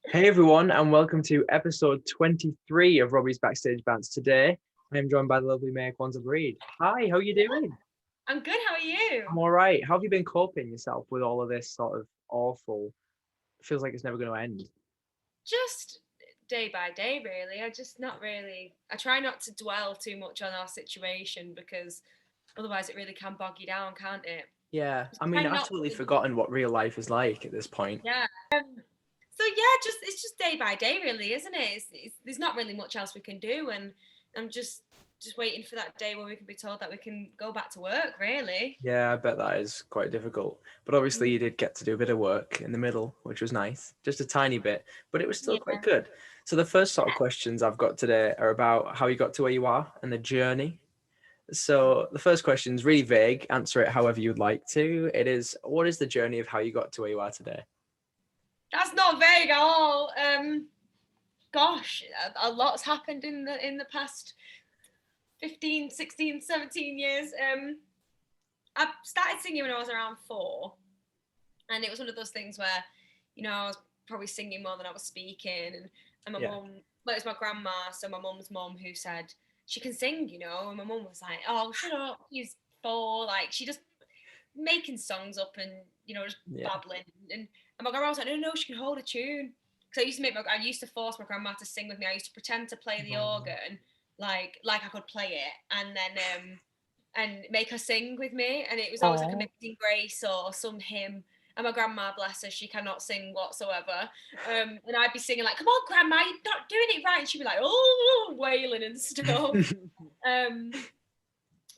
Hey everyone, and welcome to episode 23 of Robbie's Backstage Bants. Today, I am joined by the lovely Maiya Quansah-Breed. Hi, how are you doing? I'm good. How are you? I'm all right. How have you been coping yourself with all of this sort of awful? Feels like it's never going to end. Just day by day, really. I just not really. I try not to dwell too much on our situation because otherwise it really can bog you down, can't it? Yeah, Just I mean, try I've not totally to. forgotten what real life is like at this point. Yeah. So yeah, just it's just day by day, really, isn't it? There's not really much else we can do, and I'm just waiting for that day where we can be told that we can go back to work. Really. Yeah, I bet that is quite difficult. But obviously, Mm. you did get to do a bit of work in the middle, which was nice. Just a tiny bit, but it was still quite Yeah. good. So the first sort of questions I've got today are about how you got to where you are and the journey. So the first question is really vague. Answer it however you'd like to. It is, what is the journey of how you got to where you are today? That's not vague at all. Gosh, a lot's happened in the past 15, 16, 17 years. I started singing when I was around 4, and it was one of those things where, I was probably singing more than I was speaking, and my Yeah. mum, well, it was my grandma, so my mum's mum, who said she can sing, and my mum was like, "Oh, shut up, she's 4," like she just making songs up and just Yeah. babbling, and my grandma was like, "No, no, she can hold a tune." Because I used to force my grandma to sing with me. I used to pretend to play the Oh. organ like I could play it, and then and make her sing with me, and it was always like Oh. Amazing Grace or some hymn. And my grandma, bless her, she cannot sing whatsoever. And I'd be singing like, "Come on, grandma, you're not doing it right," and she'd be like, "Oh," wailing and stuff. Um,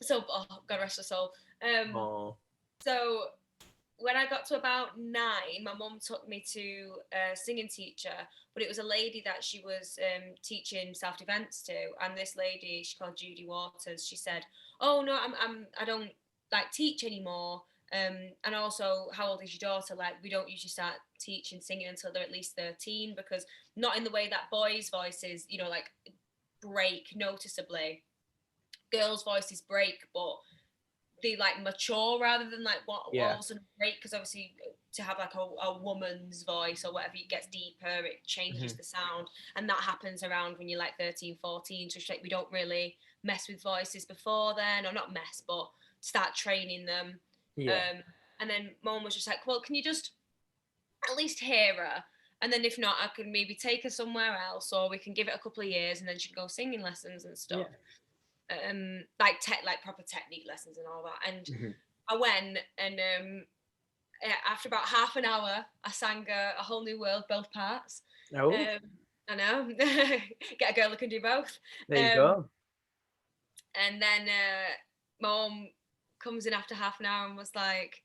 so, oh, God rest her soul. Um, Oh. so when I got to about 9, my mum took me to a singing teacher, but it was a lady that she was teaching self defense to, and this lady, she called Judy Waters. She said, "Oh no, I don't like teach anymore." And also, how old is your daughter? Like, we don't usually start teaching singing until they're at least 13, because not in the way that boys' voices, like break noticeably. Girls' voices break, but they like mature rather than like what Yeah. all of a sudden break, because obviously to have like a woman's voice or whatever, it gets deeper, it changes Mhm. the sound, and that happens around when you're like 13, 14. So it's like we don't really mess with voices before then, or not mess, but start training them. Yeah. um and then mom was just like, "Well, can you just at least hear her, and then if not, I can maybe take her somewhere else, or we can give it a couple of years and then she can go singing lessons and stuff." Yeah. Like proper technique lessons and all that. And Mhm. I went, and after about half an hour, I sang a whole new world, both parts. Oh, Um, I know, get a girl who can do both. there you Um, go. and then mom comes in after half an hour and was like,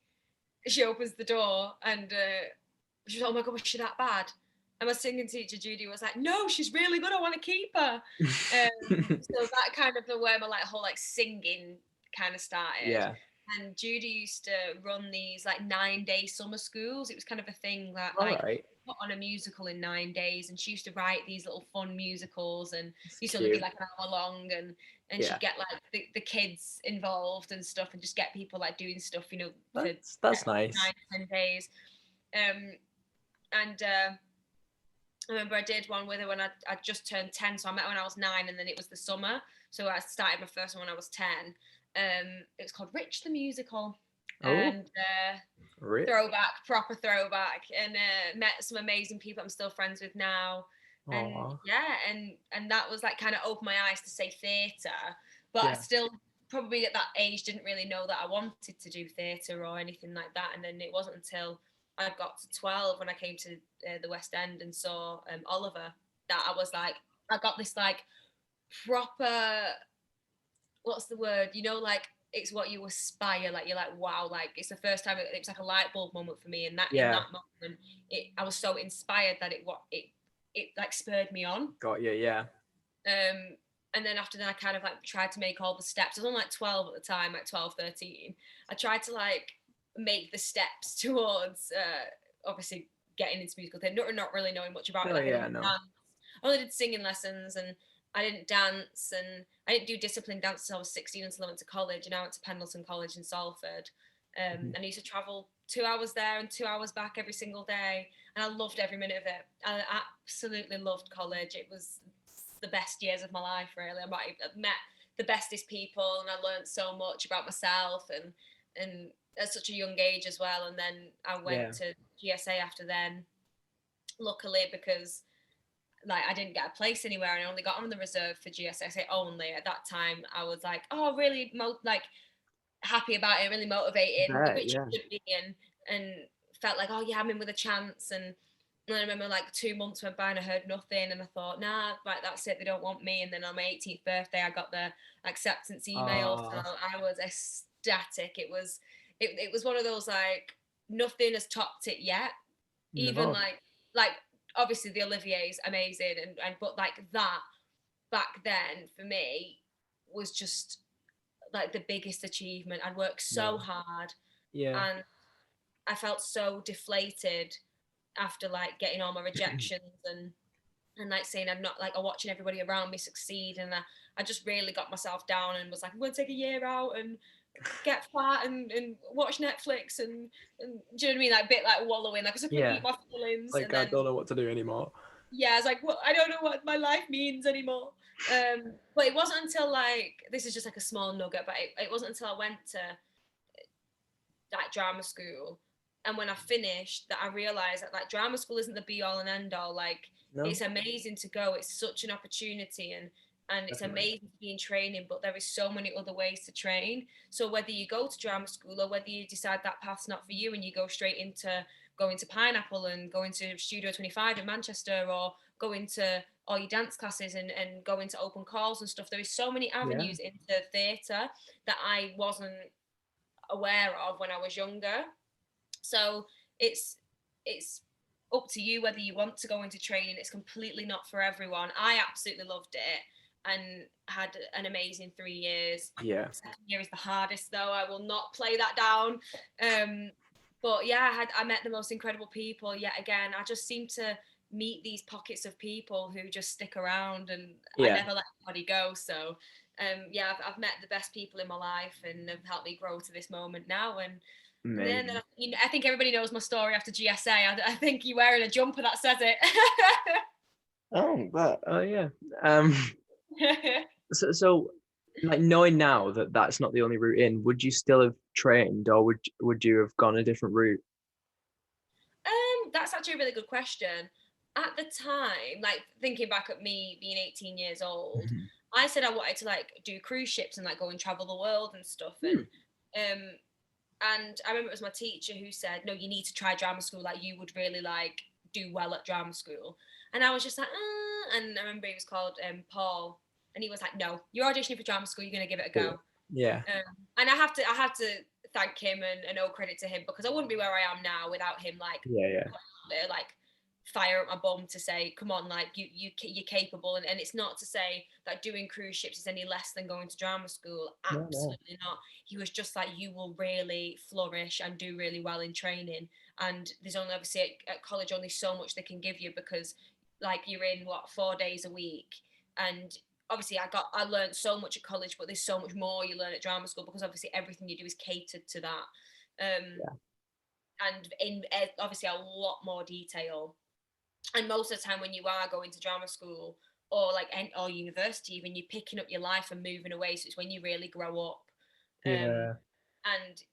she opens the door, and she was, "Oh my god, was she that bad?" And my singing teacher Judy was like, "No, she's really good. I want to keep her." So that kind of the where my like whole like singing kind of started. Yeah. And Judy used to run these like 9-day summer schools. It was kind of a thing that All like right. put on a musical in 9 days, and she used to write these little fun musicals, and It's used to only be cute. like an hour long, and Yeah. she'd get like the kids involved and stuff, and just get people like doing stuff, for That's nice. 9 10 days. Um, and I remember I did one with her when I just turned 10. So I met her when I was 9, and then it was the summer. So I started my first one when I was 10. It was called Rich the Musical. Oh, And rich. throwback, proper throwback. And met some amazing people I'm still friends with now. And Oh, yeah, and that was like kind of opened my eyes to say theatre. But I yeah. still probably at that age didn't really know that I wanted to do theatre or anything like that. And then it wasn't until I got to 12 when I came to the West End and saw Oliver, that I was like, I got this like proper, what's the word? Like it's what you aspire. Like you're like, wow, like it's the first time it was like a light bulb moment for me. And that in Yeah. that moment, I was so inspired that it like spurred me on. Got you. Yeah. And then after that, I kind of like tried to make all the steps. I was only like 12 at the time, like 12, 13. I tried to like make the steps towards obviously getting into musical theatre, not really knowing much about it. Oh, Like I yeah. didn't No. dance. I only did singing lessons, and I didn't dance, and I didn't do discipline dance until I was 16, until I went to college, and I went to Pendleton College in Salford. Mhm. And I used to travel 2 hours there and 2 hours back every single day, and I loved every minute of it. I absolutely loved college. It was the best years of my life, really. I've met the bestest people, and I learned so much about myself, and at such a young age as well. And then I went to GSA after then, luckily, because like I didn't get a place anywhere, and I only got on the reserve for GSA. I say only at that time. I was like, oh, really, like happy about it, really motivated, Right, which yeah. it should be, and felt like, oh yeah, I'm in with a chance. And I remember like 2 months went by and I heard nothing, and I thought, nah, like that's it, they don't want me. And then on my 18th birthday, I got the acceptance email, so I was ecstatic. It was one of those like nothing has topped it yet. Even No. like obviously the Olivier's amazing, and but like that back then for me was just like the biggest achievement. I'd worked so hard, Yeah. and I felt so deflated after like getting all my rejections, and like saying I'm not like watching everybody around me succeed, and I just really got myself down and was like, I'm going to take a year out and get fat and watch Netflix, and do you know what I mean, like a bit like wallowing, like I couldn't eat my feelings. Like, And I then don't know what to do anymore. yeah, I was like, well, I don't know what my life means anymore. But it wasn't until like, this is just like a small nugget, but it wasn't until I went to like drama school, and when I finished, that I realized that like drama school isn't the be all and end all. Like it's amazing to go, it's such an opportunity, and it's amazing to be in training, but there is so many other ways to train. So whether you go to drama school or whether you decide that path's not for you and you go straight into going to Pineapple and going to Studio 25 in Manchester, or going to all your dance classes and going to open calls and stuff, there is so many avenues into theatre that I wasn't aware of when I was younger. So it's up to you whether you want to go into training. It's completely not for everyone. I absolutely loved it and had an amazing 3 years. Yeah. Second year is the hardest though. I will not play that down. But yeah, I met the most incredible people. Yet again, I just seem to meet these pockets of people who just stick around, and I never let anybody go. So yeah, I've met the best people in my life and have helped me grow to this moment now. And then I think everybody knows my story after GSA. I think you're wearing a jumper that says it. Oh yeah. So like, knowing now that that's not the only route in, would you still have trained, or would you have gone a different route? That's actually a really good question. At the time, like thinking back at me being 18 years old, I said I wanted to like do cruise ships and like go and travel the world and stuff. And I remember it was my teacher who said, no, you need to try drama school. Like you would really like do well at drama school. And I was just like, and I remember he was called Paul, and he was like, no, you're auditioning for drama school. You're going to give it a go. Yeah. And I have to thank him and owe credit to him, because I wouldn't be where I am now without him. Like, like fire up my bum to say, come on, like you're capable. And it's not to say that doing cruise ships is any less than going to drama school. Absolutely not. He was just like, you will really flourish and do really well in training. And there's only obviously at college only so much they can give you, because like you're in 4 days a week, and obviously I learned so much at college, but there's so much more you learn at drama school, because obviously everything you do is catered to that. And in obviously a lot more detail. And most of the time when you are going to drama school or like or university, even, you're picking up your life and moving away, so it's when you really grow up. And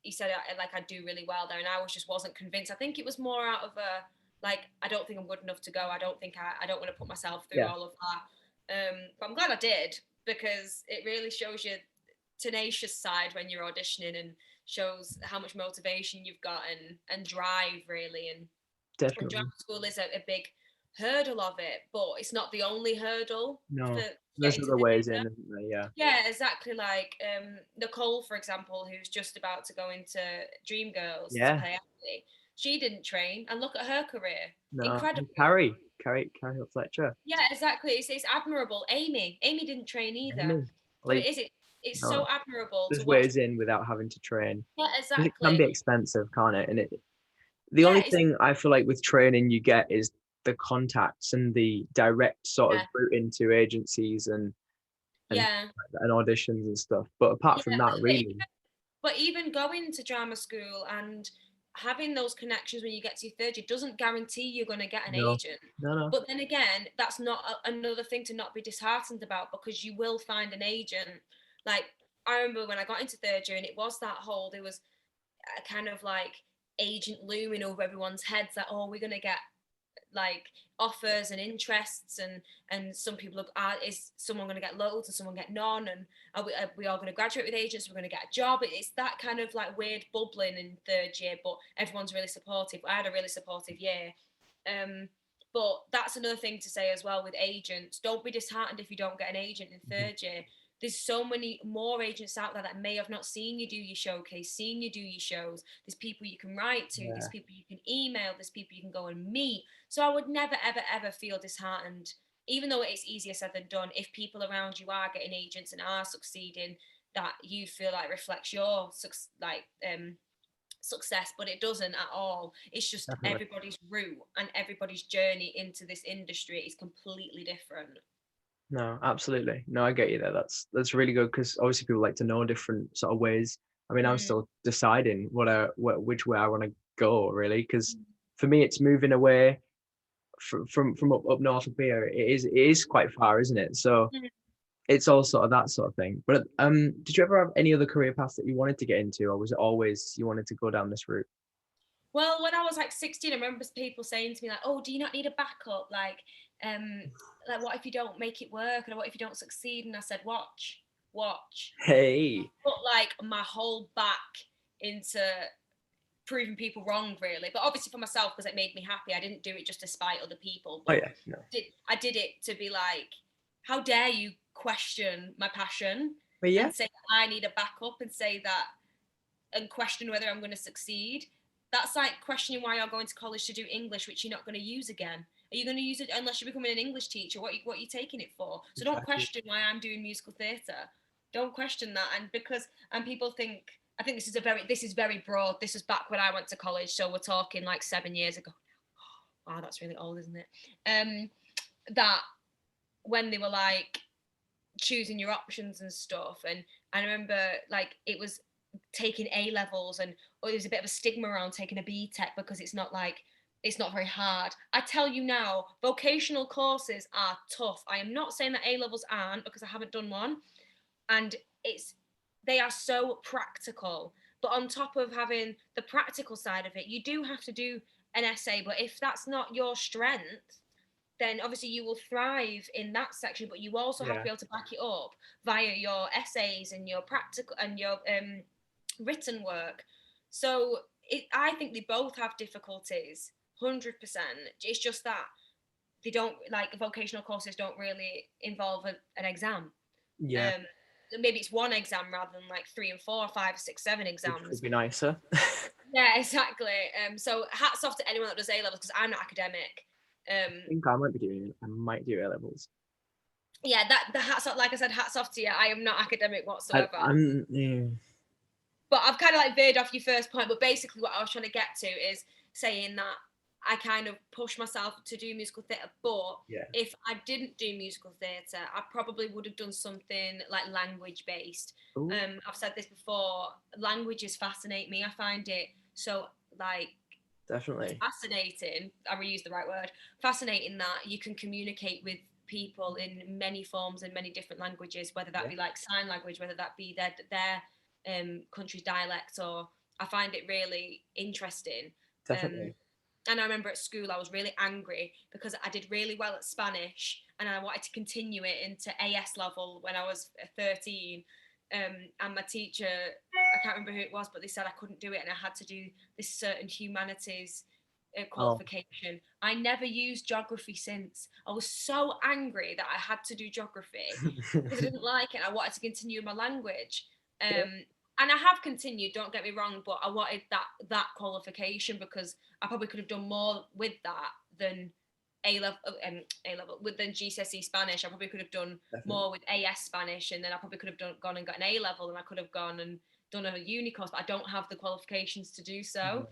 he said like I do really well there, and I wasn't convinced. I think it was more out of a like, I don't think I'm good enough to go. I don't think I don't want to put myself through all of that. But I'm glad I did, because it really shows you tenacious side when you're auditioning, and shows how much motivation you've got and drive, really. And drama school is a big hurdle of it, but it's not the only hurdle. No, there's other ways in, isn't there? Yeah, exactly. Like Nicole, for example, who's just about to go into Dreamgirls to play Ashley, she didn't train, and look at her career. No. Incredible. Carrie Fletcher. Yeah, exactly. It's admirable. Amy didn't train either. Like, but it's so admirable. There's to watch. ways in without having to train. Yeah, exactly. It can be expensive, can't it? And the only thing I feel like with training you get is the contacts and the direct sort of route into agencies and auditions and stuff. But apart from that, really. But even going to drama school and having those connections when you get to your third year doesn't guarantee you're going to get an No, agent. no. But then again, that's not another thing to not be disheartened about, because you will find an agent. Like, I remember when I got into third year, and it was that whole, there was a kind of like agent looming over everyone's heads, like, oh, we're going to get like offers and interests, and some people are, is someone going to get loads and someone get none, and are we all going to graduate with agents, we're going to get a job. It's that kind of like weird bubbling in third year, but everyone's really supportive. I had a really supportive year. But that's another thing to say as well with agents. Don't be disheartened if you don't get an agent in third year. There's so many more agents out there that may have not seen you do your showcase, seen you do your shows. There's people you can write to, there's people you can email, there's people you can go and meet. So I would never, ever, ever feel disheartened, even though it's easier said than done. If people around you are getting agents and are succeeding, that you feel like reflects your success, but it doesn't at all. It's just Definitely. everybody's route and everybody's journey into this industry is completely different. No, absolutely. No, I get you there. That's really good, because obviously people like to know different sort of ways. I mean, I'm still deciding which way I want to go, really, because for me it's moving away from up north of here. It is quite far, isn't it? So it's all sort of that sort of thing. But did you ever have any other career paths that you wanted to get into, or was it always you wanted to go down this route? Well, when I was like 16, I remember people saying to me like, "Oh, do you not need a backup? Like what if you don't make it work, and what if you don't succeed?" And I said, "Watch." Hey. Put like my whole back into proving people wrong, really. But obviously for myself, because it made me happy. I didn't do it just to spite other people, Oh but yeah, no. I did it to be like, how dare you question my passion But yeah, and say that I need a backup, and say that, and question whether I'm going to succeed. That's like questioning why you're going to college to do English, which you're not going to use again. Are you going to use it unless you're becoming an English teacher? What are you taking it for? So don't exactly. question why I'm doing musical theatre. Don't question that. And people think, I think this is very broad. This was back when I went to college, so we're talking like 7 years ago. Wow, that's really old, isn't it? That when they were like choosing your options and stuff, and I remember like it was taking A levels, and there was a bit of a stigma around taking a B Tech because it's not very hard. I tell you now, vocational courses are tough. I am not saying that A levels aren't, because I haven't done one, and they are so practical. But on top of having the practical side of it, you do have to do an essay. But if that's not your strength, then obviously you will thrive in that section. But you also have to Yeah, be able to back it up via your essays and your practical and your written work. So I think they both have difficulties, 100%. It's just that they don't, like, vocational courses don't really involve an exam. yeah, Um, Maybe it's one exam rather than like 3 and 4, 5, 6, 7 which would exams. be nicer. Yeah, exactly. So hats off to anyone that does A levels, because I'm not academic. I think I might do A levels. Yeah, that the hats off. Like I said, hats off to you. I am not academic whatsoever. I'm yeah. But I've kind of like veered off your first point. But basically, what I was trying to get to is saying that I kind of push myself to do musical theatre. But Yeah. if I didn't do musical theatre, I probably would have done something like language based. Ooh, I've said this before. Languages fascinate me. I find it so like definitely. fascinating. I reuse the right word. Fascinating that you can communicate with people in many forms and many different languages, whether that Yeah, be like sign language, whether that be their country's dialect, or I find it really interesting. Um, definitely. and I remember at school I was really angry because I did really well at Spanish and I wanted to continue it into AS level when I was 13. And my teacher, I can't remember who it was, but they said I couldn't do it and I had to do this certain humanities Oh. qualification. I never used geography since. I was so angry that I had to do geography because I didn't like it. I wanted to continue my language. Yeah. And I have continued, don't get me wrong, but I wanted that qualification because I probably could have done more with that than A level with than GCSE Spanish. I probably could have done Definitely. more with AS Spanish, and then I probably could have gone and got an A level, and I could have gone and done a uni course, but I don't have the qualifications to do so.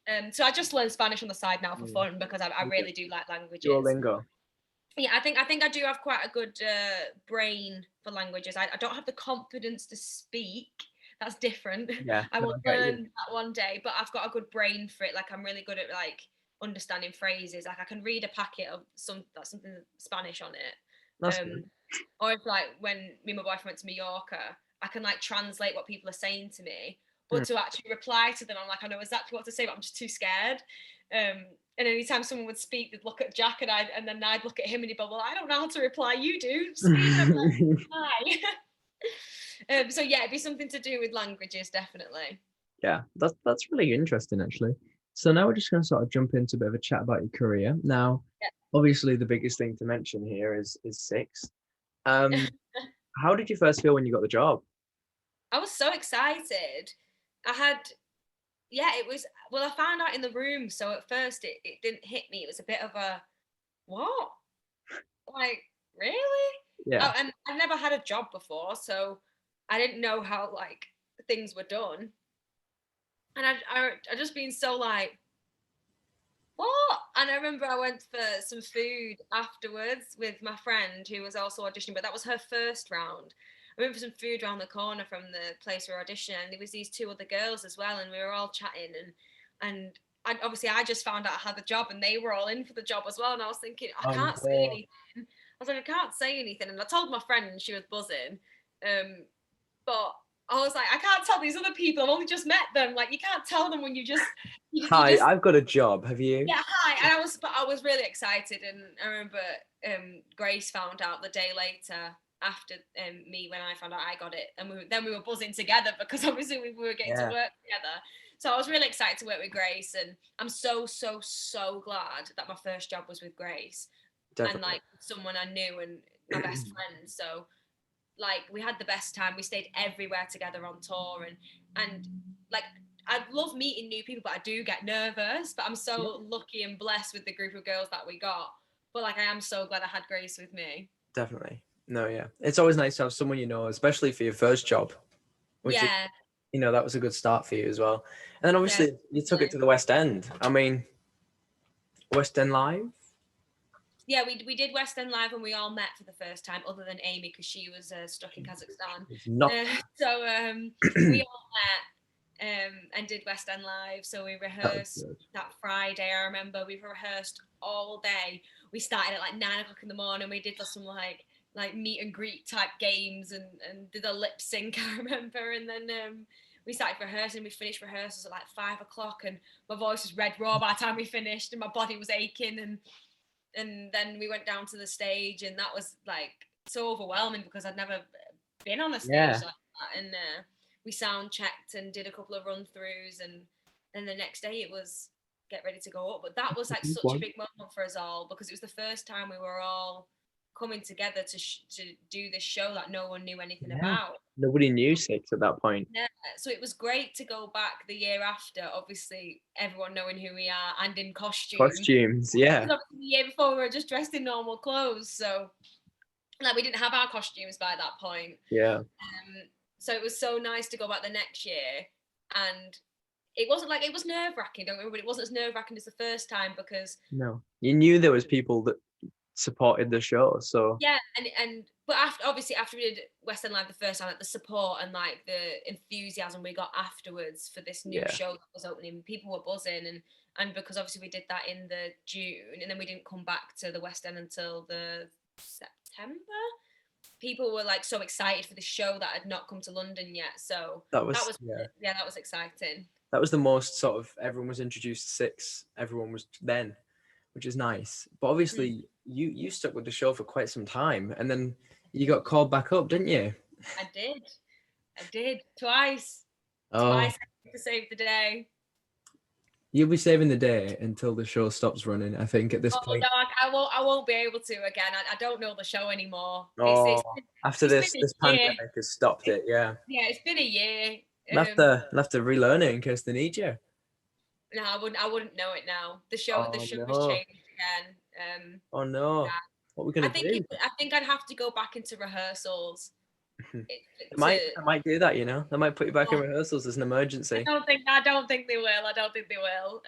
No. So I just learn Spanish on the side now for Mm. fun because I really do like languages. Duolingo. Yeah, I think I do have quite a good brain for languages. I don't have the confidence to speak, That's different. Yeah, I no, will I get you. learn that one day, but I've got a good brain for it. Like I'm really good at like understanding phrases. Like I can read a packet of something Spanish on it. That's good. Or if like when me and my boyfriend went to Mallorca, I can like translate what people are saying to me. But Mm. to actually reply to them, I'm like, I know exactly what to say, but I'm just too scared. And anytime someone would speak, they'd look at Jack and then I'd look at him and he'd go, well, I don't know how to reply. You do. Speak. And I'm like, hi. So yeah, it'd be something to do with languages, definitely. Yeah, that's really interesting actually. So now we're just going to sort of jump into a bit of a chat about your career. Now, Yeah. obviously, the biggest thing to mention here is Six. How did you first feel when you got the job? I was so excited. I had, yeah, it was, well, I found out in the room. So at first it didn't hit me. It was a bit of a, what? Like, really? Yeah, Oh, and I've never had a job before. So I didn't know how like things were done. And I just been so like, what? And I remember I went for some food afterwards with my friend who was also auditioning, but that was her first round. I went for some food around the corner from the place we were auditioning, and there was these two other girls as well, and we were all chatting, and obviously I just found out I had the job, and they were all in for the job as well, and I was thinking I um, can't say anything. I was like, I can't say anything, and I told my friend, and she was buzzing, but I was like, I can't tell these other people. I've only just met them. Like, you can't tell them when you hi, just I've got a job. Have you? yeah, hi. And I was really excited, and I remember Grace found out the day later after me when I found out I got it, and then we were buzzing together because obviously we were getting to Yeah, work together. So I was really excited to work with Grace, and I'm so glad that my first job was with Grace and definitely. like someone I knew and my best friend. So like we had the best time. We stayed everywhere together on tour, and like I love meeting new people, but I do get nervous. But I'm Yeah, so lucky and blessed with the group of girls that we got. But like I am so glad I had Grace with me. definitely. No, yeah. It's always nice to have someone you know, especially for your first job, which is, Yeah, that was a good start for you as well. And then yeah, obviously you took it definitely. to the West End. I mean, West End Live? Yeah. We did West End Live and we all met for the first time, other than Amy because she was stuck in Kazakhstan. It's not. So we all met and did West End Live. So we That was rehearsed good. that Friday. I remember we rehearsed all day. We started at like 9 o'clock in the morning. We did some like meet and greet type games and did a lip sync. I remember, and then we started rehearsing. We finished rehearsals at like 5 o'clock, and my voice was red raw by the time we finished, and my body was aching. And then we went down to the stage, and that was like so overwhelming because I'd never been on a stage Yeah. like that. And we sound checked and did a couple of run throughs, and then the next day it was get ready to go up. But that was like Big such a one. big moment for us all because it was the first time we were all coming together to do this show that no one knew anything Yeah. about. Nobody knew Six at that point. Yeah, so it was great to go back the year after, obviously everyone knowing who we are and in costume. Costumes, yeah. Because obviously the year before we were just dressed in normal clothes, so like we didn't have our costumes by that point. Yeah. So it was so nice to go back the next year, and it wasn't like it was nerve wracking. Don't worry, but it wasn't as nerve wracking as the first time because No. You knew there was people that supported the show, so yeah, and but after we did West End Live the first time, like the support and like the enthusiasm we got afterwards for this new yeah. show that was opening, people were buzzing and because obviously we did that in the June and then we didn't come back to the West End until the September. People were like so excited for the show that had not come to London yet. So That that was was yeah. yeah, that was exciting. That was the most sort of everyone was introduced to Six. Everyone was then, which is nice. But Mm, obviously you stuck with the show for quite some time and then you got called back up, didn't you? I did. I did twice. Oh, Twice to save the day. you'll be saving the day until the show stops running, I think, at this Oh point. no, I won't. I won't be able to again. I don't know the show anymore. Oh, after It's been this a this year. pandemic has stopped it, yeah. Yeah, it's been a year. They'll have to relearn it in case they need you. No, I wouldn't know it now. The Oh show has no. changed again. Oh no. Yeah. What are we gonna do? I think I'd have to go back into rehearsals They to. might do that, you know. They might put you back in Oh, rehearsals as an emergency. I don't think they will. I don't think they will.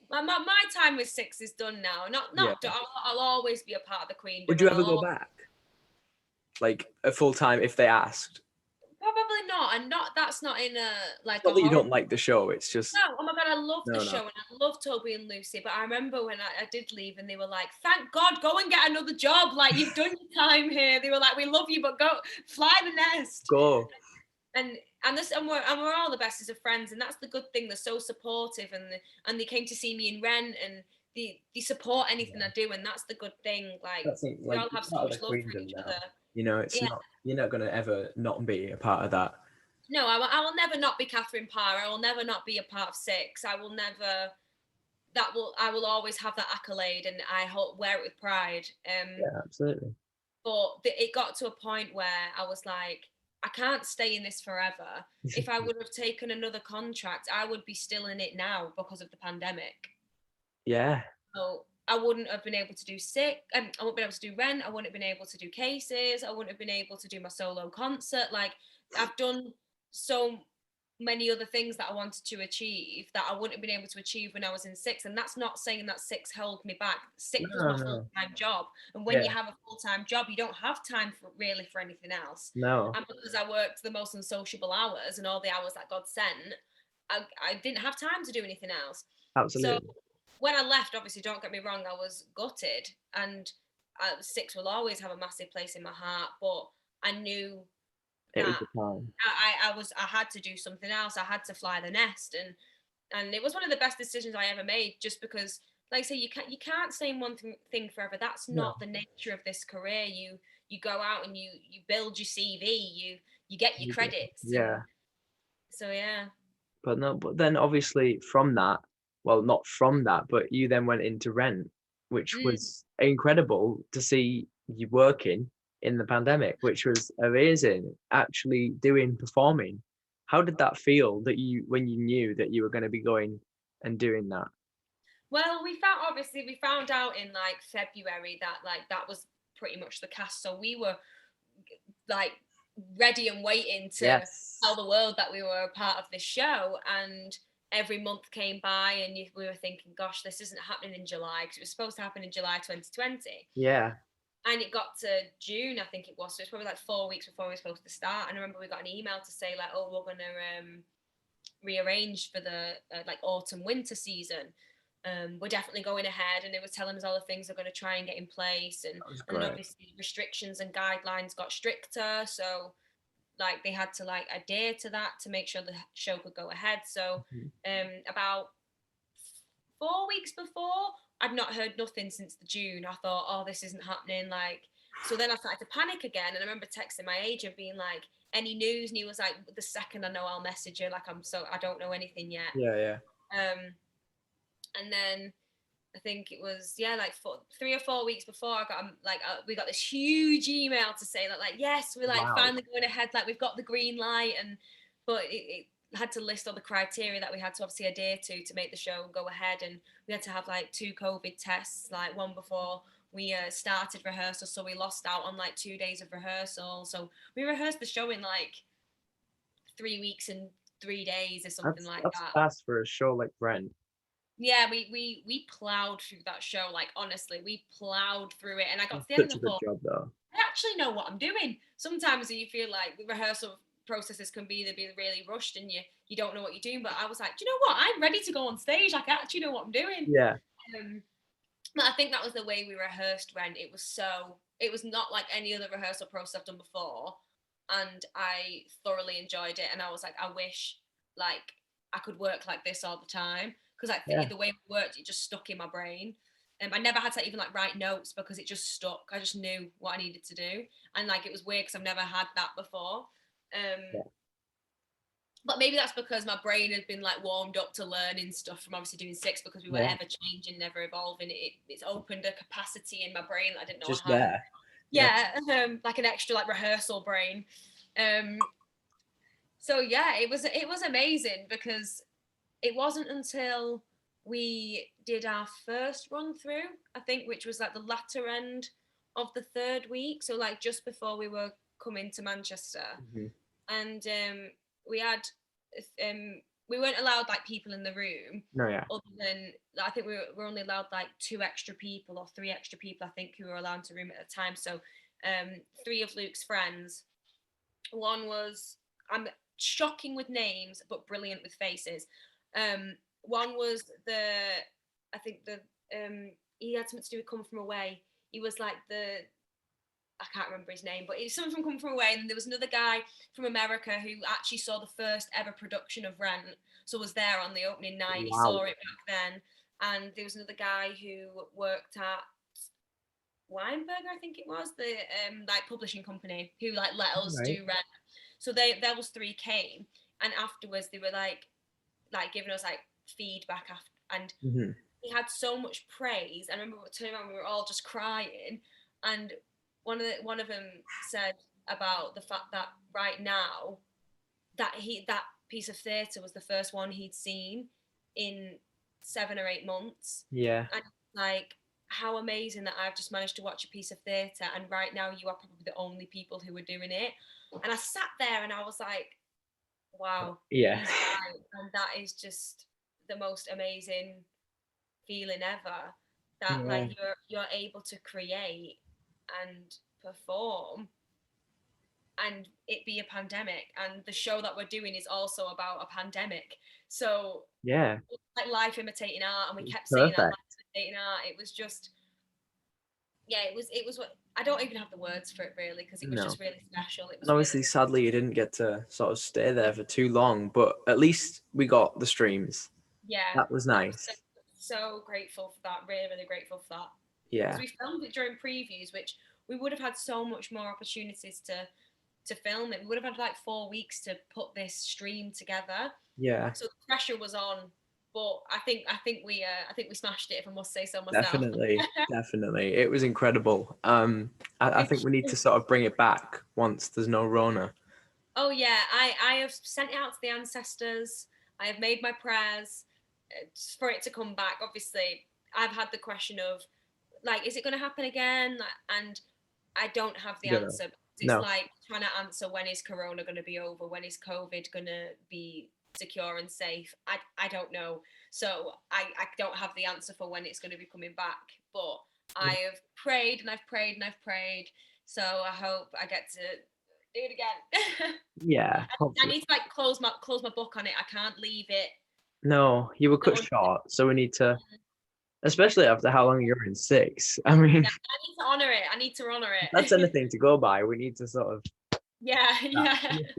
My time with Six is done now. Yeah. I'll always be a part of the Would Queendom, you and ever I'll go always back? Like a full time if they asked? Probably not, and not that's not in a like Not a that you horror. don't like the show, it's just No, oh my god, I love the no, no. show and I love Toby and Lucy. But I remember when I did leave, and they were like, "Thank God, go and get another job. Like you've done your time here." They were like, "We love you, but go fly the nest." Go. And this and we're all the bestest of friends, and that's the good thing. They're so supportive, and they came to see me in Rent, and they support anything I do, and that's the good thing. Like That's it, we like all you're have so part of much the love for queendom each now. other. You know, it's Yeah. not you're not gonna ever not be a part of that. No, I will never not be Catherine Parr. I will never not be a part of Six. I will never. I will always have that accolade, and I wear it with pride. Yeah, absolutely. But it got to a point where I was like, I can't stay in this forever. If I would have taken another contract, I would be still in it now because of the pandemic. Yeah. So I wouldn't have been able to do Sick. I wouldn't have been able to do Rent. I wouldn't have been able to do Cases. I wouldn't have been able to do my solo concert. Like I've done so many other things that I wanted to achieve that I wouldn't have been able to achieve when I was in Six. And that's not saying that Six held me back. Six was No, my no. full-time job. And when you Yeah. have a full-time job, you don't have time for really for anything else. No. And because I worked the most unsociable hours and all the hours that God sent, I didn't have time to do anything else. So Absolutely. when I left, obviously, don't get me wrong, I was gutted, and Six will always have a massive place in my heart. But I knew It was that the time. I had to do something else. I had to fly the nest, and it was one of the best decisions I ever made. Just because, like I say, you can't stay in one thing forever. That's No. not the nature of this career. You go out and you build your CV. You get your credits, and Yeah. so yeah. But no, but then obviously from that, well, not from that, but you then went into Rent, which Mm. was incredible to see you working in the pandemic, which was amazing, actually performing. How did that feel that when you knew that you were going to be going and doing that? Well, we found out in like February that like that was pretty much the cast. So we were like ready and waiting to tell Yes. the world that we were a part of this show. And every month came by, and we were thinking, gosh, this isn't happening in July, because it was supposed to happen in July 2020. Yeah. And it got to June, I think it was. So it's probably like 4 weeks before we were supposed to start. And I remember we got an email to say like, oh, we're gonna rearrange for the like autumn winter season. We're definitely going ahead, and they were telling us all the things they're going to try and get in place, and That was and then great. obviously restrictions and guidelines got stricter, so like they had to like adhere to that to make sure the show could go ahead. So Mhm. about 4 weeks before, I'd not heard nothing since the June. I thought, oh, this isn't happening. Like, so then I started to panic again, and I remember texting my agent being like, any news? And he was like, the second I know, I'll message you. Like, I don't know anything yet. Yeah, yeah. And then I think it was like 3 or 4 weeks before I got we got this huge email to say that like yes, we're like Wow. finally going ahead, like we've got the green light. And but it had to list all the criteria that we had to obviously adhere to make the show go ahead. And we had to have like 2 COVID tests, like one before we started rehearsal, so we lost out on like 2 days of rehearsal. So we rehearsed the show in like 3 weeks and 3 days or something like That's that. fast for a show like Rent. Yeah, we plowed through that show. Like honestly, we plowed through it, and I got to the end Such and a I good thought, job though. I actually know what I'm doing. Sometimes you feel like the rehearsal processes can be either be really rushed, and you don't know what you're doing. But I was like, do you know what? I'm ready to go on stage. Like, I actually know what I'm doing. Yeah. Um, but I think that was the way we rehearsed when it was not like any other rehearsal process I've done before, and I thoroughly enjoyed it. And I was like, I wish like I could work like this all the time, because like Yeah. the way we worked, it just stuck in my brain. I never had to even like write notes because it just stuck. I just knew what I needed to do, and like it was weird because I've never had that before. Yeah. But maybe that's because my brain had been like warmed up to learning stuff from obviously doing Six, because we were Yeah. ever changing, never evolving. It's opened a capacity in my brain that I didn't know Just I had. there. Yeah. Yeah, like an extra like rehearsal brain. Um, so yeah, it was amazing, because it wasn't until we did our first run through, I think, which was like the latter end of the third week, so like just before we were coming to Manchester. Mhm. And we had we weren't allowed like people in the room, No, yeah. other than I think we were only allowed like 2 extra people or 3 extra people, I think, who were allowed to room at a time. So three of Luke's friends. One was I'm shocking with names, but brilliant with faces. One was I think he had something to do with Come From Away. He was like I can't remember his name, but it was someone from Come From Away. And there was another guy from America who actually saw the first ever production of Rent. So was there on the opening night. He Wow. saw it back then. And there was another guy who worked at Weinberger, I think it was, the like publishing company who like let us Right. do Rent. So there was three came, and afterwards they were like giving us like feedback after, and Mhm. he had so much praise. I remember turning around, we were all just crying, and one of them said about the fact that right now that piece of theatre was the first one he'd seen in 7 or 8 months, Yeah. and like how amazing that I've just managed to watch a piece of theatre, and right now you are probably the only people who are doing it. And I sat there and I was like, wow, Yeah. he's right. And that is just the most amazing feeling ever, that like Yeah. you're able to create and perform and it be a pandemic, and the show that we're doing is also about a pandemic. So Yeah. like life imitating art, and we kept saying that, Perfect. life imitating art. It was just, yeah, it was what, I don't even have the words for it really, because it was No. just really special. It And was really, obviously, sadly, you didn't get to sort of stay there for too long, but at least we got the streams. yeah, That was I'm so, nice. so grateful for that, really really grateful for that, because Yeah. we filmed it during previews, which we would have had so much more opportunities to film it. We would have had like 4 weeks to put this stream together, Yeah. so the pressure was on. But I think we smashed it, if I must say so myself. Definitely. Definitely. It was incredible. I Thank think we need to you. sort of bring it back once there's no Rona. Oh yeah, I have sent it out to the ancestors. I have made my prayers for it to come back. Obviously, I've had the question of like, is it going to happen again? And I don't have the You don't know. answer. It's No. like trying to answer, when is Corona going to be over? When is COVID going to be secure and safe? I don't know. So I don't have the answer for when it's going to be coming back. But I have prayed and I've prayed and I've prayed. So I hope I get to do it again. Yeah. I Hopefully. need to like close my book on it. I can't leave it. No, you were cut Not short, so we need to, especially after how long you're in six. I mean, yeah, I need to honor it. I need to honor that's it. anything to go by. We need to sort of Yeah, yeah. finish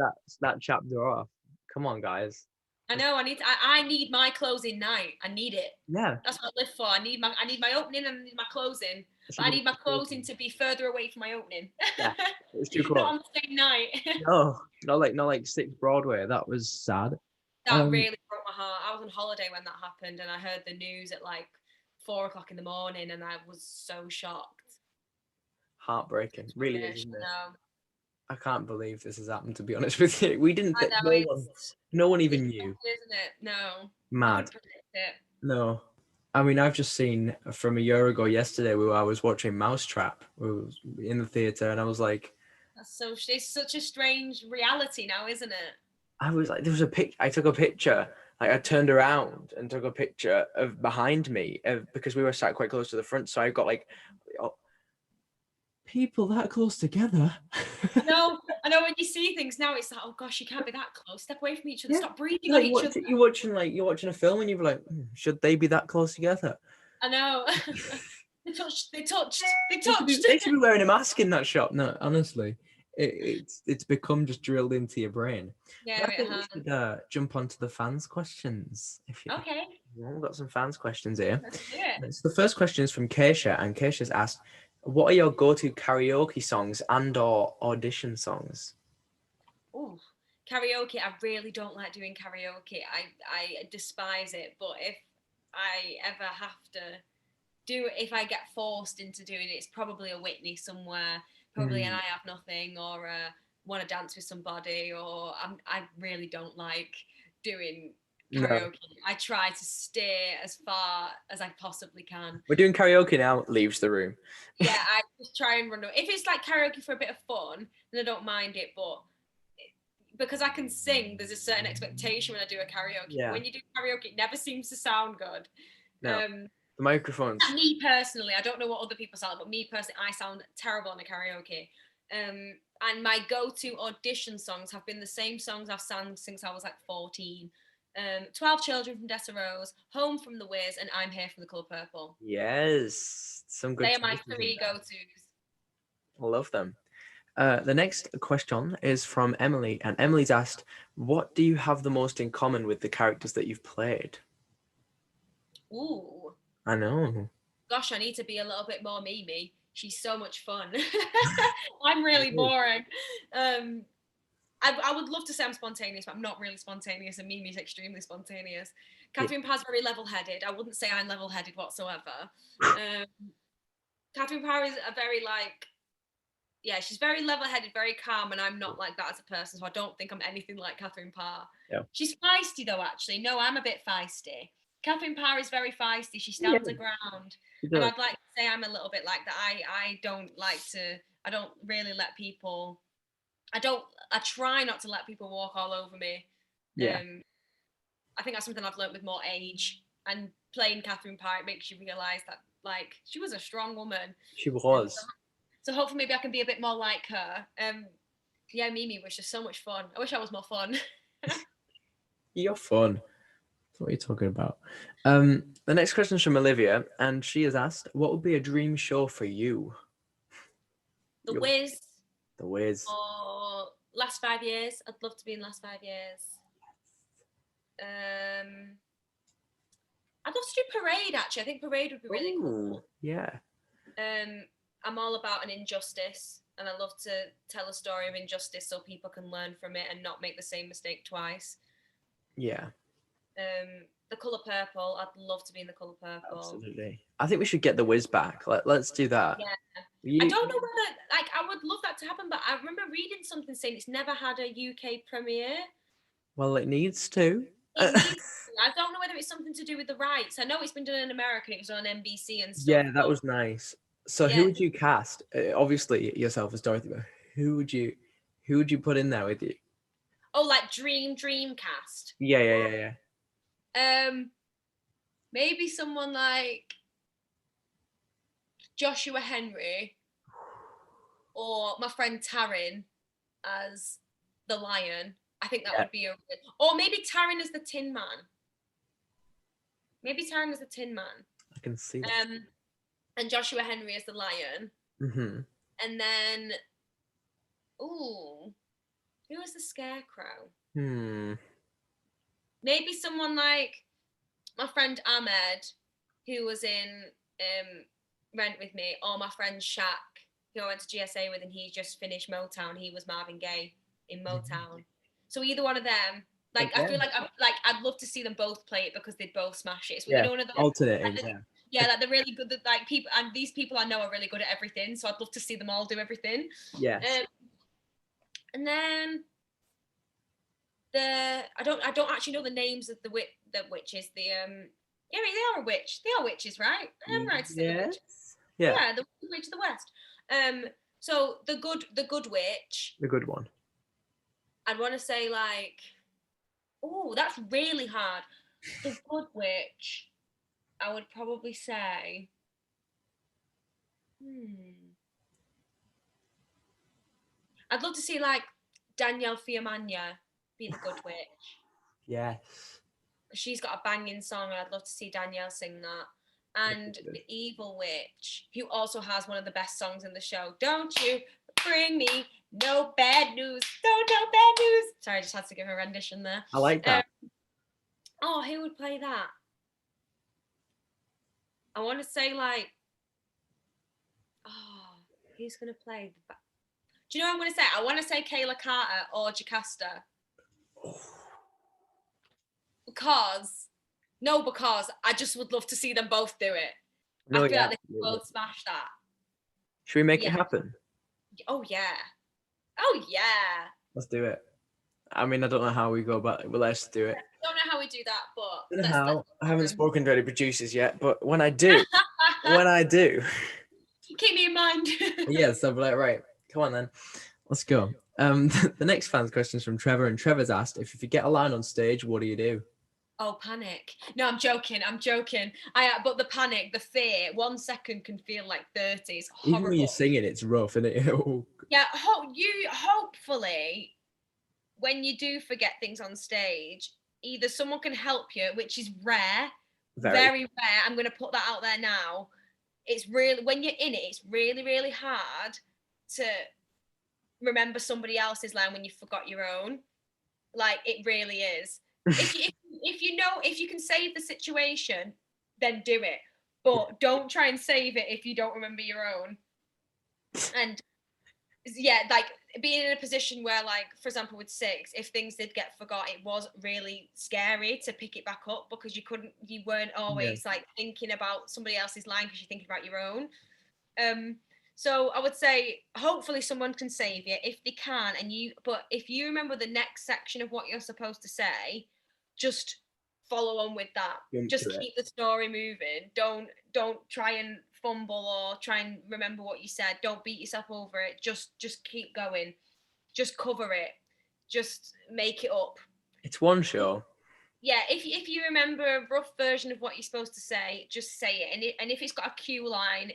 that chapter off. Come on, guys. I know. I need my closing night. I need it. Yeah. That's what I live for. I need my opening and I need my closing. It But should I be need my closing to be further away from my opening. yeah. It was too Not close. on the same night. No, not like Six Broadway. That was sad. That Um, really broke my heart. I was on holiday when that happened, and I heard the news at like 4 o'clock in the morning, and I was so shocked. Heartbreaking. Really is, Rubbish, isn't I it? know. I can't believe this has happened. To be honest with you, we didn't. I know, No one it's even knew. stupid, isn't it? No, you Mad. couldn't predict it. No. I mean, I've just seen from a year ago yesterday where I was watching Mousetrap. We was in the theater, and I was like, It's such a strange reality now, isn't it? I was like, there was a pic. I took a picture. Like I turned around and took a picture of behind me because we were sat quite close to the front. So I got like, oh, people that close together. I know when you see things now, it's like, oh gosh, you can't be that close. Step away from each other. Yeah. Stop breathing on Like each other. you're watching a film and you're like, should they be that close together? I know. They touched. They touched. They They should touched. they should be wearing a mask in that shot. No, honestly, it's become just drilled into your brain. Yeah, But I it think we has. should jump onto the fans' questions. If you Okay, want, we've got some fans' questions here. let's do it. So the first question is from Keisha, and Keisha's asked, "What are your go-to karaoke songs and/or audition songs?" Ooh, karaoke. I really don't like doing karaoke. I despise it. But if I ever have to do it, if I get forced into doing it, it's probably a Whitney somewhere, probably an I Have Nothing, or Want to Dance with Somebody, or I really don't like doing No, karaoke. I try to steer as far as I possibly can. we're doing karaoke now. Leaves the room. Yeah, I just try and run. If it's like karaoke for a bit of fun, then I don't mind it. But because I can sing, there's a certain expectation when I do a karaoke. Yeah. But when you do karaoke, it never seems to sound good. No, the microphones. Me personally, I don't know what other people sound, but me personally, I sound terrible on a karaoke. And my go-to audition songs have been the same songs I've sang since I was like 14. 12 Children from Desirose, Home from the Wiz, and I'm Here from the Colour Purple. Yes, some good They are my choices in 3 there. go-tos. I love them. The next question is from Emily, and Emily's asked, what do you have the most in common with the characters that you've played? Ooh. I know. Gosh, I need to be a little bit more Mimi. She's so much fun. I'm really boring. I would love to say I'm spontaneous, but I'm not really spontaneous, and Mimi's extremely spontaneous. Catherine Parr's very level-headed. I wouldn't say I'm level-headed whatsoever. Catherine Parr is a very she's very level-headed, very calm, and I'm not like that as a person, so I don't think I'm anything like Catherine Parr. Yeah. She's feisty though, actually. No, I'm a bit feisty. Catherine Parr is very feisty. She stands her ground. And I'd like to say I'm a little bit like that. I don't really let people, I try not to let people walk all over me. Yeah. I think that's something I've learned with more age, and playing Catherine Parr, it makes you realise that like she was a strong woman. She was. So hopefully maybe I can be a bit more like her. Yeah, Mimi was just so much fun. I wish I was more fun. You're fun. That's what you're talking about. The next question is from Olivia, and she has asked, what would be a dream show for you? The Wiz. The Wiz. Or Last 5 Years. I'd love to be in Last 5 Years. I'd love to do Parade, actually. I think Parade would be really cool. Yeah. I'm all about an injustice, and I love to tell a story of injustice so people can learn from it and not make the same mistake twice. Yeah. The Colour Purple. I'd love to be in The Colour Purple. Absolutely. I think we should get the Wiz back. Let's do that. Yeah. I don't know whether, I would love that to happen, but I remember reading something saying it's never had a UK premiere. Well, it needs to. I don't know whether it's something to do with the rights. I know it's been done in America and it was on NBC and stuff. Yeah, that was nice. So who would you cast? Obviously yourself as Dorothy, but who would you put in there with you? Oh, like dream cast. Yeah. Maybe someone like Joshua Henry, or my friend Taryn as the lion. I think that would be or maybe Taryn as the Tin Man. I can see that. And Joshua Henry as the lion. Mm-hmm. And then, who was the Scarecrow? Maybe someone like my friend Ahmed, who was in Rent with me, or my friend Shaq, who I went to GSA with, and he just finished Motown. He was Marvin Gaye in Motown. So either one of them. Like, I feel like I'd love to see them both play it because they'd both smash it. So you know, one of those alternating. Yeah, like they're really good. Like people, and these people I know are really good at everything. So I'd love to see them all do everything. Yes. And then I don't actually know the names of the witches. Yeah, they are a witch. They are witches, right? I'm right to say the witches. Yeah, the Witch of the West. So the good witch. The good one. I'd want to say like, oh, that's really hard. The good witch. I would probably say. I'd love to see like Danielle Fiamagna be the good witch. Yes. She's got a banging song, and I'd love to see Danielle sing that. And the evil witch, who also has one of the best songs in the show. Don't you bring me no bad news. Don't know bad news. Sorry, I just had to give a rendition there. I like that. Who would play that? I want to say like, who's going to play? Do you know what I'm going to say? I want to say Kayla Carter or Jocasta. Because I just would love to see them both do it. I feel like they can both smash that. Should we make it happen? Oh yeah. Let's do it. I mean, I don't know how we go about it, but let's do it. I don't know how we do that, but I haven't spoken to any producers yet, but when I do, keep me in mind. Yes, I'll be like, right, come on then, let's go. The next fan's question is from Trevor, and Trevor's asked, if you get a line on stage, what do you do? Oh, panic. No, I'm joking. But the panic, the fear, 1 second can feel like 30. It's horrible. Even when you're singing, it's rough, isn't it? Yeah, hopefully when you do forget things on stage, either someone can help you, which is rare, Very. very rare. I'm going to put that out there now. It's really, when you're in it, it's really, really hard to remember somebody else's line when you forgot your own. Like, it really is. If you can save the situation, then do it. But don't try and save it if you don't remember your own. And yeah, like being in a position where, like, for example, with Six, if things did get forgot, it was really scary to pick it back up because you weren't always like thinking about somebody else's line because you're thinking about your own. So I would say hopefully someone can save you if they can, but if you remember the next section of what you're supposed to say, just follow on with that. Just keep the story moving. Don't try and fumble or try and remember what you said. Don't beat yourself over it. Just keep going. Just cover it. Just make it up. It's one show. Yeah, if you remember a rough version of what you're supposed to say, just say it. And if it's got a cue line,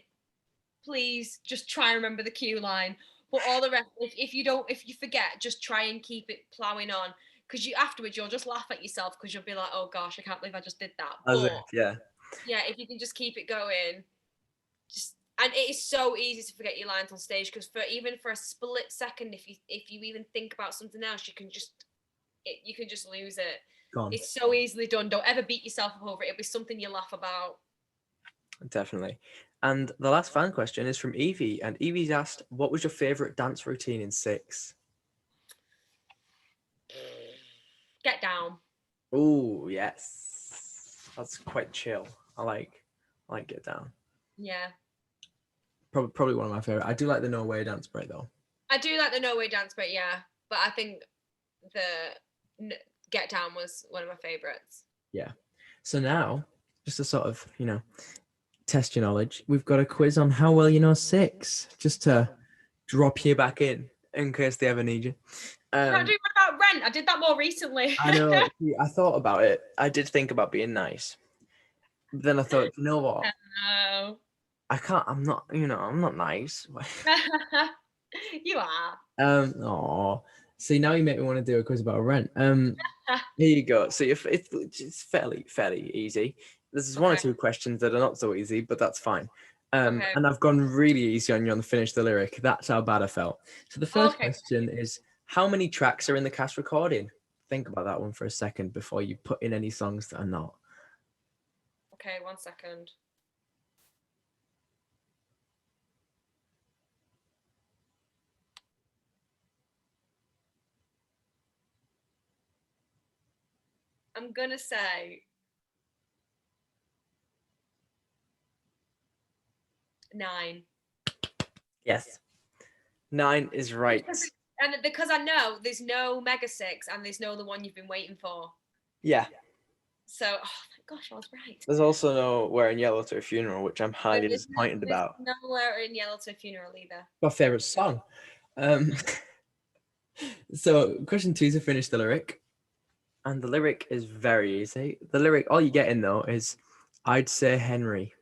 please just try and remember the cue line. But all the rest, if you forget, just try and keep it plowing on. Because afterwards you'll just laugh at yourself because you'll be like, oh gosh, I can't believe I just did that. Yeah. Yeah, if you can just keep it going, and it is so easy to forget your lines on stage because even for a split second, if you even think about something else, you can just lose it. Gone. It's so easily done. Don't ever beat yourself up over it. It'll be something you laugh about. Definitely. And the last fan question is from Evie, and Evie's asked, what was your favorite dance routine in Six? Get down. Oh, yes. That's quite chill. I like Get Down. Yeah. Probably one of my favorite. I do like the No Way dance break though. I do like the No Way dance break, yeah. But I think the Get Down was one of my favorites. Yeah. So now, just to sort of, test your knowledge, we've got a quiz on how well you know Six, just to drop you back in case they ever need you. Can't do one about Rent. I did that more recently. I know. I thought about it. I did think about being nice. But then I thought, you know what? No. I can't. I'm not. I'm not nice. You are. Oh. See, now you make me want to do a quiz about Rent. Here you go. So it's fairly easy. There's one or two questions that are not so easy, but that's fine. And I've gone really easy on you on the finish the lyric. That's how bad I felt. So the first question is, how many tracks are in the cast recording? Think about that one for a second before you put in any songs that are not. Okay, 1 second. I'm gonna say 9. Yes, 9 is right. And because I know there's no Mega 6 and there's no the one you've been waiting for. Yeah. So, oh my gosh, I was right. There's also no Wearing Yellow to a Funeral, which I'm highly disappointed about. No Wearing Yellow to a Funeral either. My favorite song. So question 2 to finish the lyric. And the lyric is very easy. The lyric, all you get in though, is I'd say Henry.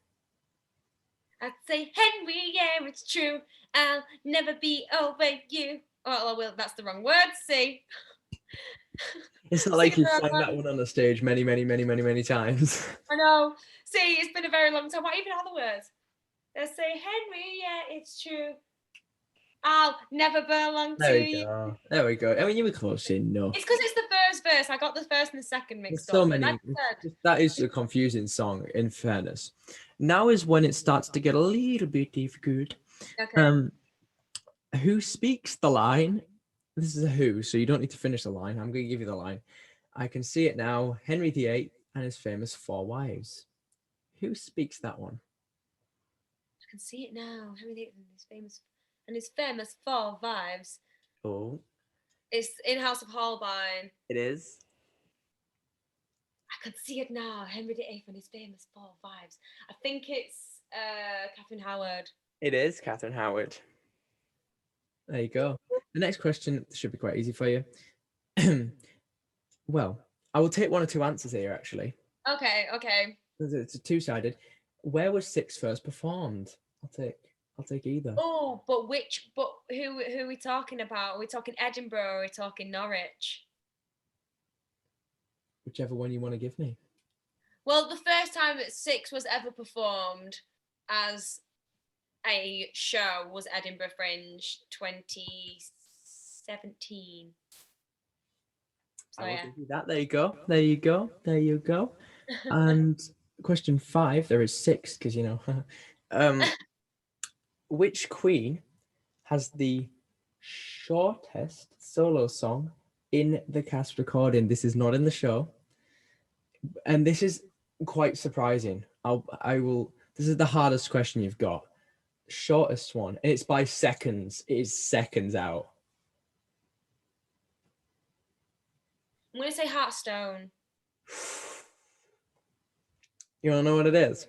I'd say Henry, yeah, it's true. I'll never be over you. Oh, well, that's the wrong word. See. It's not like you've sang that one on the stage many, many, many, many, many times. I know. See, it's been a very long time. What even are the words? They say Henry, yeah, it's true. I'll never belong to you. There we go. I mean, you were close enough. It's because it's the first verse. I got the first and the second mixed up. So many. Like that is a confusing song, in fairness. Now is when it starts to get a little bit difficult. Okay. Who speaks the line? This is a who, so you don't need to finish the line. I'm going to give you the line. I can see it now. Henry VIII and his famous 4 wives. Who speaks that one? I can see it now. Henry VIII and his famous 4 wives. Oh. It's in House of Holbein. It is. I can see it now. Henry VIII and his famous 4 wives. I think it's Catherine Howard. It is Catherine Howard. There you go. The next question should be quite easy for you. Well, I will take 1 or 2 answers here, actually. Okay. It's a 2-sided. Where was Six first performed? I'll take I'll take either. Oh, but who are we talking about? Are we talking Edinburgh or are we talking Norwich? Whichever one you want to give me. Well, the first time that Six was ever performed as a show was Edinburgh Fringe 2017. So I will yeah. give you that. There you go. There you go. There you go. And question 5, there is 6 because which queen has the shortest solo song in the cast recording? This is not in the show, and this is quite surprising. I will. This is the hardest question you've got. Shortest one, and it's by seconds. It is seconds out. I'm gonna say Heartstone. You wanna know what it is?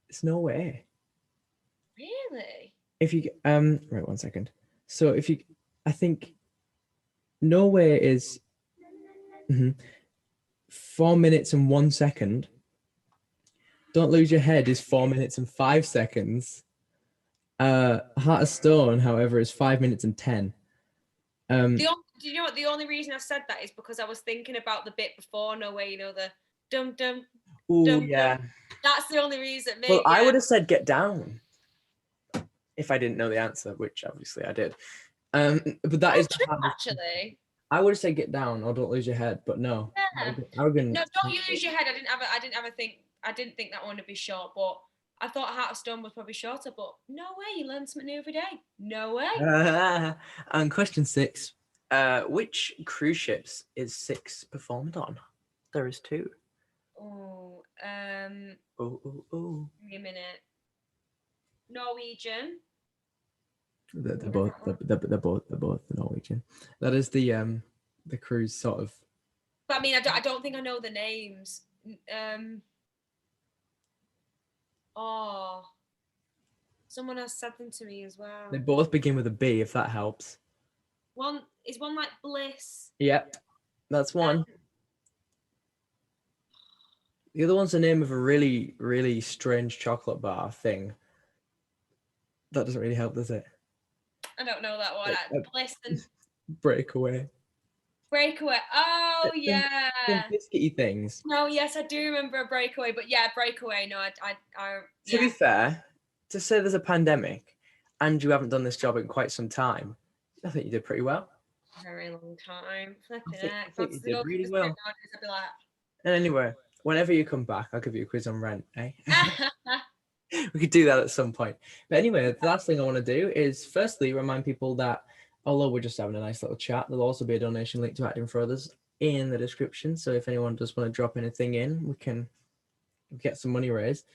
It's No Way. Really? If you right, 1 second. So if you, I think No Way is 4 minutes and 1 second. Don't Lose Your Head is 4 minutes and 5 seconds. Heart of Stone, however, is 5 minutes and 10. Do you know what? The only reason I said that is because I was thinking about the bit before No Way, you know, the dum dum. Oh yeah. That's the only reason. Maybe, Well, I would have said Get Down if I didn't know the answer, which obviously I did. But that is true, actually. I would have said Get Down or Don't Lose Your Head, but no. Yeah. Arrogant. No, Don't You Lose Your Head. I didn't think that one would be short, but I thought Heart of Stone was probably shorter. But no way, you learn something new every day. No way. And question 6, which cruise ships is 6 performed on? There is 2. Oh, Oh. give me a minute. Norwegian. They're both Norwegian. That is the cruise sort of. But I mean, I don't think I know the names. Someone else said them to me as well. They both begin with a B, if that helps. One like Bliss. Yep, that's one. The other one's the name of a really, really strange chocolate bar thing. That doesn't really help, does it? I don't know that one. Bliss and Breakaway. Oh yeah. Biscuity things. No, yes, I do remember a Breakaway, but yeah, Breakaway. No, I To be fair, to say there's a pandemic and you haven't done this job in quite some time, I think you did pretty well. Very long time. I think you did really well. And anyway, whenever you come back, I'll give you a quiz on Rent, eh? We could do that at some point. But anyway, the last thing I want to do is firstly remind people that although we're just having a nice little chat, there'll also be a donation link to Acting for Others in the description. So if anyone does want to drop anything in, we can get some money raised.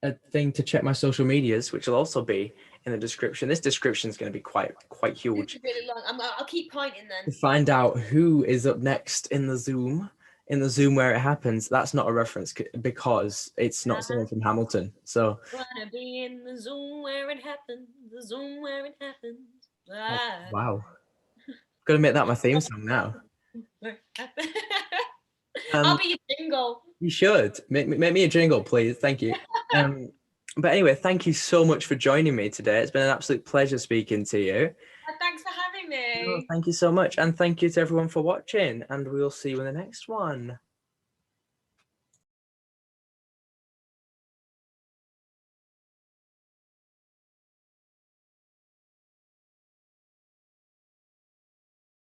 A thing to check my social medias, which will also be in the description. This description is going to be quite huge. It's really long. I'll keep pointing then. To find out who is up next in the Zoom where it happens. That's not a reference because it's not someone from Hamilton. So wanna be in the Zoom where it happens. The Zoom where it happens. Wow. Gotta make that my theme song now. I'll be your jingle. You should make me a jingle, please. Thank you. But anyway, thank you so much for joining me today. It's been an absolute pleasure speaking to you. Thanks for having me. Oh, thank you so much, and thank you to everyone for watching, and we'll see you in the next one.